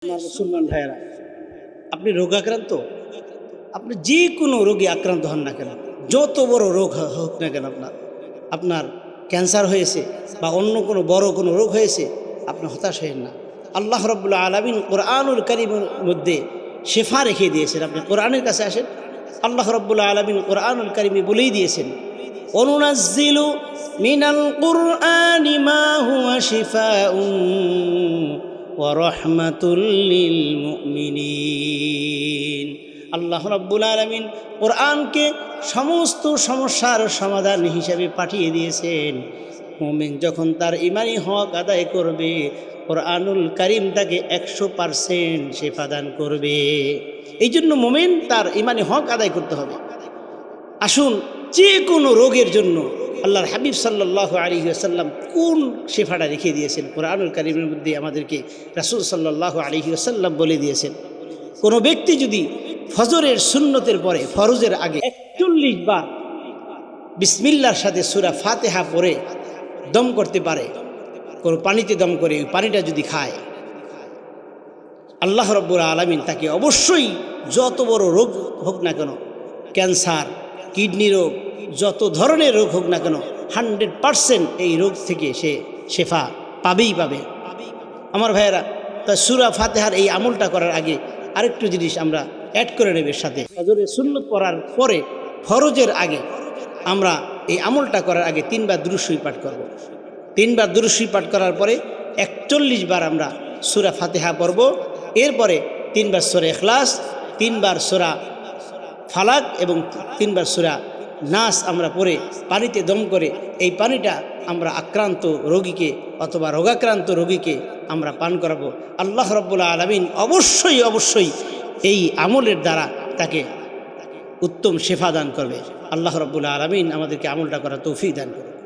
আমার মুসলমান ভাইয়েরা, আপনি রোগাক্রান্ত, আপনি যে কোনো রোগে আক্রান্ত হন না কেন, যত বড় রোগ হোক না কেন, আপনার ক্যান্সার হয়েছে বা অন্য কোনো বড় কোনো রোগ হয়েছে, আপনি হতাশ হয়েন না। আল্লাহ রাব্বুল আলামিন কোরআনুল কারীমের মধ্যে শেফা রেখে দিয়েছেন। আপনি কোরআনের কাছে আসেন, আল্লাহ রাব্বুল আলামিন কোরআনুল কারীমে বলেই দিয়েছেন, অনুনাজ্জিলু মিনাল কুরআনি মা হুয়া শিফাউন ওয়া রাহমাতুল লিল মুমিনিন। আল্লাহ রাব্বুল আলামিন কোরআনকে সমস্ত সমস্যার সমাধান হিসেবে পাঠিয়ে দিয়েছেন। মুমিন যখন তার ঈমানি হক আদায় করবে, কোরআনুল কারীম তাকে 100% শেফা দান করবে। এই জন্য মুমিন তার ঈমানি হক আদায় করতে হবে। আসুন, যে কোনো রোগের জন্য আল্লাহর হাবিব সাল্লাল্লাহু আলাইহি ওয়াসাল্লাম কোন শেফাটা রেখে দিয়েছেন কোরআনুল কারীমের মধ্যে আমাদেরকে রাসূল সাল্লাল্লাহু আলাইহি ওয়াসাল্লাম বলে দিয়েছেন। কোনো ব্যক্তি যদি ফজরের সুন্নতের পরে ফরজের আগে 41 বার বিসমিল্লাহর সাথে সূরা ফাতিহা পড়ে দম করতে পারে, কোনো পানিতে দম করে ওই পানিটা যদি খায়, আল্লাহ রাব্বুল আলামিন তাকে অবশ্যই যত বড় রোগ হোক না কেন, ক্যান্সার, কিডনি রোগ, যত ধরনের রোগ হোক না কেন, 100% এই রোগ থেকে সে শেফা পাবেই পাবে। আমার ভাইয়েরা, তা সূরা ফাতিহার এই আমলটা করার আগে আরেকটু জিনিস আমরা অ্যাড করে নেবের সাথে, ফজরের সুন্নত পড়ার পরে ফরজের আগে আমরা এই আমলটা করার আগে 3 বার দুরূদ শরীফ পাঠ করব। 3 বার দুরূদ শরীফ পাঠ করার পরে 41 বার আমরা সূরা ফাতিহা পড়ব। এরপরে 3 বার সূরা ইখলাস, 3 বার সূরা ফালাক এবং 3 বার সূরা নাস আমরা পড়ে পানিতে দম করে এই পানিটা আমরা আক্রান্ত রোগীকে অথবা রোগাক্রান্ত রোগীকে আমরা পান করাবো। আল্লাহ রাব্বুল আলামিন অবশ্যই এই আমলের দ্বারা তাকে উত্তম শেফা দান করবে। আল্লাহ রাব্বুল আলামিন আমাদেরকে আমলটা করার তৌফিক দান করবে।